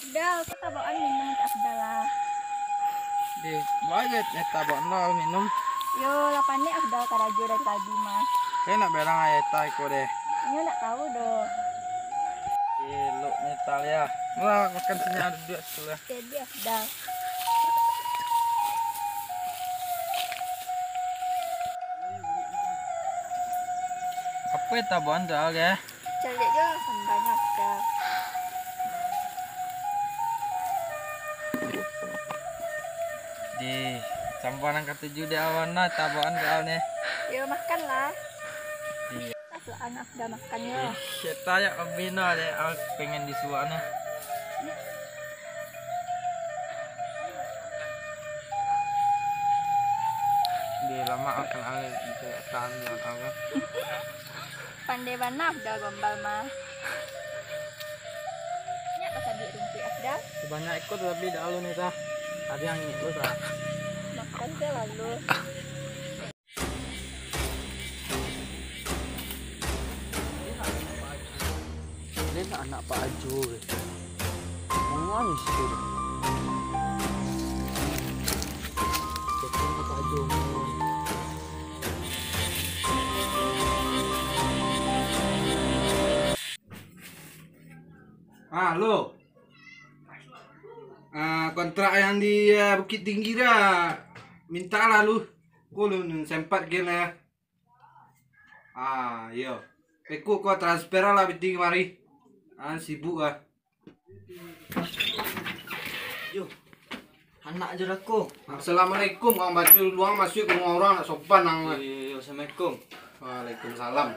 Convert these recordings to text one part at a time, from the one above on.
Afdal, kita bawaan minum ke Afdal lah. Di banyak eta bawa minum. Yo, lapan nih Afdal karajo dari tadi mah. Saya nak belang ayat tai ko deh. Ini nak tahu doh. Lo nyetal ya. Wah, makan sini ada dua sebelah. Jadi Afdal. Apa eta bandal ya? Cari aja sambanya Afdal. Di sambaran kata jude awana tabaan kau nih. Yo makan lah. Iya. Aslaan Afdal makan yo. Kita ya kebina deh, aku pengen disuana. Di lama akan alih itu tahan dengan apa? Pandai mana Afdal gombal mah. Nya pas di rumpi Afdal. Sebanyak ikut lebih dahulu nih tah. Ada yang ikut lah. Makan deh lalu. Ini anak Pak Ajo. Manis tuh. Pak Ajo. Halo. Kontrak yang di Bukit Tinggi dah. Minta lah lu. Kau lu sempat gila ya. Iya. Aku kau transfer lah Bukit mari. Sibuk lah. Yo, anak aja aku. Assalamualaikum, kang baju luang masuk ke rumah orang nak sopan nang. Yo, assalamualaikum. Waalaikumsalam.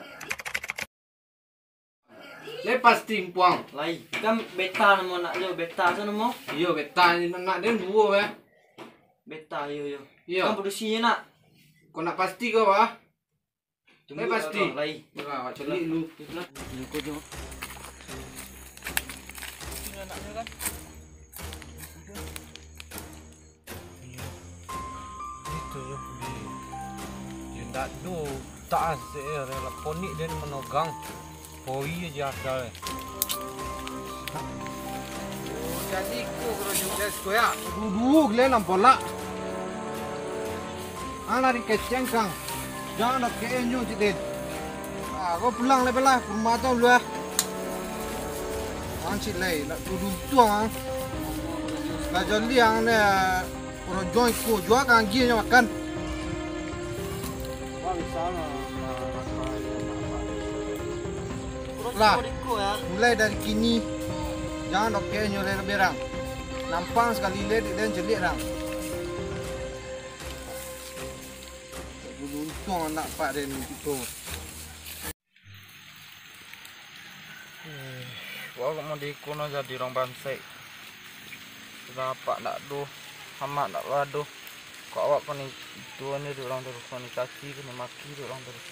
Lepas timpuang. Lai, kan beta nama nak yo, beta sana mo. Iya, beta ni nak dia dua ya. Beta yo. Iya. Kan produksinya nak. Kau nak pasti kau ah? Tunggu pasti. Lai. Wah, celik lu. Ikut jo. Ini anaknya kan. Itu ya. Dia tak do tak asik ya, ponik dia menogang. Poi aja asal. Jadi ku kalau juga sekolah. Duduk le nampak lah. Anak keceng kang. Jangan nak kenyo citit. Kau pulang le belah rumah tu lu. Cik le, nak duduk tuang. Lah jadi yang ni orang join ku jual kan gini makan. Wah, bisa Lah, ya. mulai dari kini jangan oke nyoleh berang. Nampang sekali lihat dan jelik ram. Untung anak Pak Den itu. Wah, mau dikono jadi orang bansai. Sudah Pak nak do, hamak nak waduh. Kok awak kau ni dua ni orang terus kau ni caci, kau ni maki orang terus.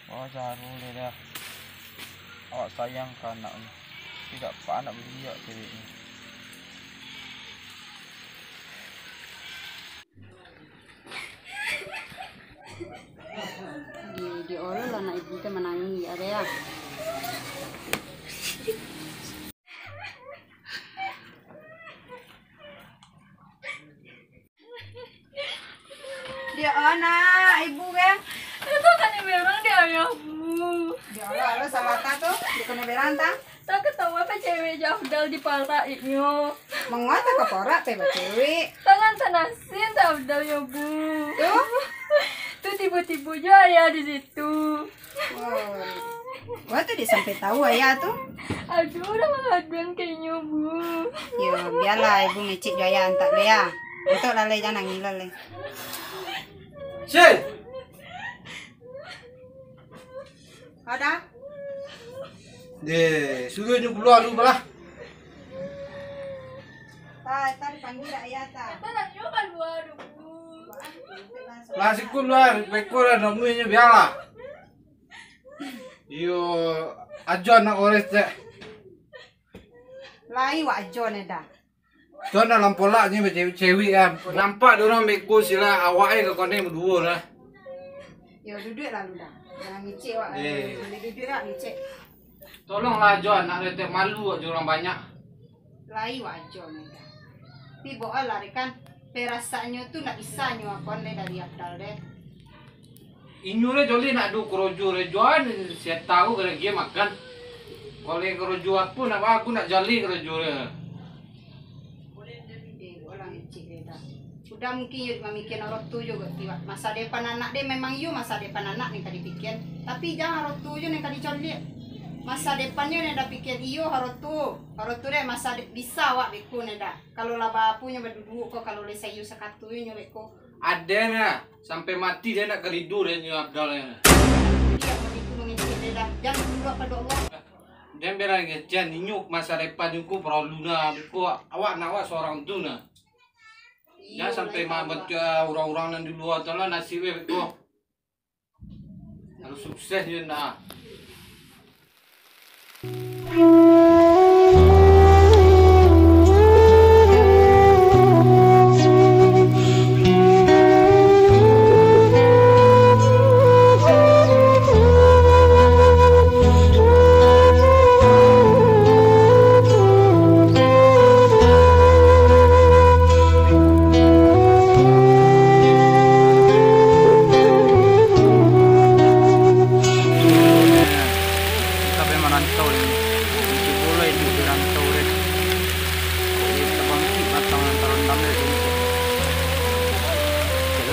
Oh, jangan boleh dah. Awak sayang ke anak ni. Tidak pak anak beliak cewek ni. Di orang lah nak ibu tu menangis ada ya. Dia anak ibu kan. Itu kan yang memang dia ayahmu. Di orang lah salah tu di kena berantang. Tak ketawa apa cewek Afdal di palainya. Menguat ke porak pe cewek. Tangan tanasin tak Afdal ya bu. Tuh. Tuh tiba-tiba aja ya di situ. Wah tu dia sampai tahu ayah tu. Aduh udah mengaduan kayaknya bu. Yo biarlah ibu ngecik jaya antak be ya. Untuk lalai jangan nangis le. Syed! Ada? Deh, suruhnya keluar dulu belah. Tadi panggil ayah ta. Tangannya kan luar bu. Lasik keluar, pekor ada muanya biarlah. Yo, ajo anak ores deh. Lai wajo ne dah. Tuan dalam polaknya cewek-cewek kan. Nampak dia orang meko sila awaknya ke kone berdua lah. Yo duduk lalu dah. Jangan ngicik wak. Boleh duduk tak ngicik. Tolonglah Jo, anak letek malu aja orang banyak. Lai wajo mereka. Tapi boal lah kan. Perasanya tu nak bisa nyu akon dari Abdal deh. Inyu le joli nak du kerojo le Joan, saya tahu kalau dia makan. Kalau kerojo apa nak aku nak jali kerojo le. Orang ngicik dia. Udah mungkin you memikir orang tu juga tiba. Masa depan anak dia memang you masa depan anak nih tadi pikir. Tapi jangan orang tu je nih tadi coli. Masa depannya nih dah pikir iyo harus tu deh masa bisa wak beku nih dah. Kalau lah bapunya berduduk kok kalau lesa you sekatu you beku. Ada na sampai mati dia nak keridu dia ni Abdal ni. Dia begitu mengicik dia dah. Jangan dulu pada Allah. Dia berang ngejan inyuk masa depan aku perlu na beku awak nak awak seorang tu na. Jangan sampai baca orang-orang yang di luar tu lah nasibnya beku. Harus sukses dia nak.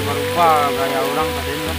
Berubah gaya orang tadi kan.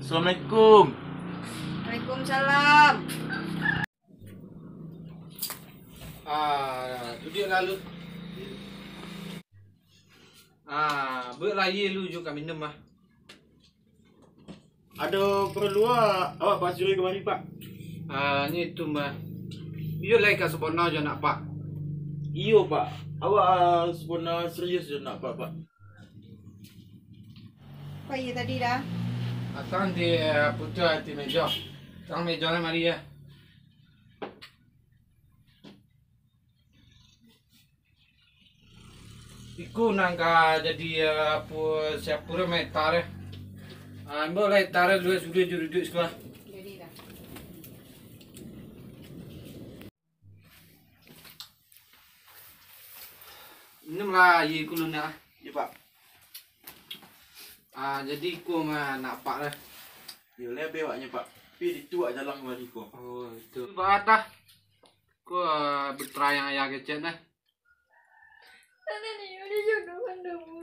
Assalamualaikum. Waalaikumsalam. Duduk lalu. Berlaya lu juga minum ah. Ada perlu awak Pak Suri ke mana Pak? Ni tu mah. Iyo lagi kat sebenar je nak pak. Iyo Pak. Awak sebenar serius je nak Pak. Apa ya tadi dah? Akan di putar di meja. Tang meja ni mari ya. Iku nangka jadi apa siapa ramai tarik. Boleh tarik dulu sudah duduk sekolah. Jadi dah. Minum lah ye ku nak. Ya Pak. Jadi ku mah nak pak lah. Ya lebih awaknya Pak. Tapi dituak jalan kembali ku. Oh itu. Batah. Ku bertrai yang ayah kecil dah. Tanda ni udah jodoh pandamu.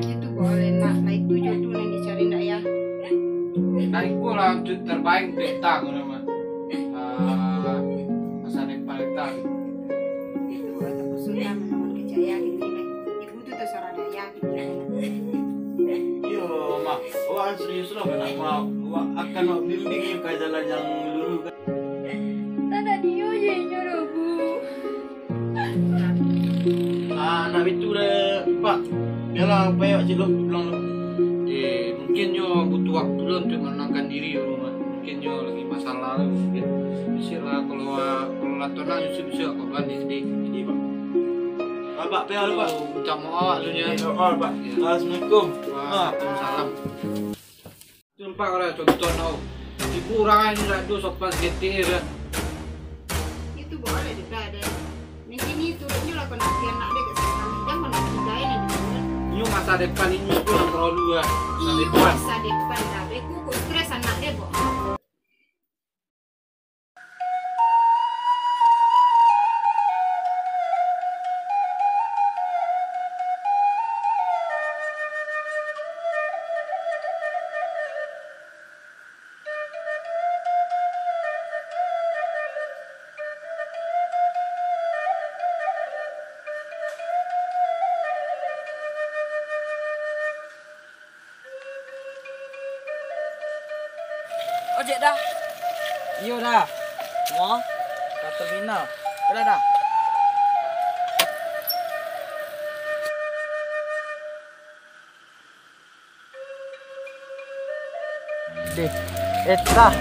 Itu boleh nak naik tujuh tu yang dicari nak ya. Naik ku lah terbaik peta ku nama. Masa depan peta. Itu ada pesunan menawan kejaya gitu ni. Ibu tu terserah daya gitu. Yo Mak. Awak serius lah nak Mak. Awak akan bimbing ke jalan yang lurus kan. Tanda dia je nyuruh bu. Nak itu dah Pak. Biarlah payah celok pulang lu. Mungkin yo butuh waktu dulu untuk menenangkan diri rumah. Mungkin yo lagi masalah mungkin. Bisa lah kalau latona bisa kau ganti sedih. Ini Pak. Pak payah lu Pak. Ucap maaf lu nya. Oh Pak. Assalamualaikum. Waalaikumsalam. Jumpa kalau contoh tau. Ibu orang ini nak do sopan GTR. Itu boleh masa depan ini itu yang terlalu ya. Masa Iya depan. masa depan dah. Beku kok stres anak dia bo. Ojek dah. Iyo dah. Semua dah terminal. Dah dah. Deh, dah.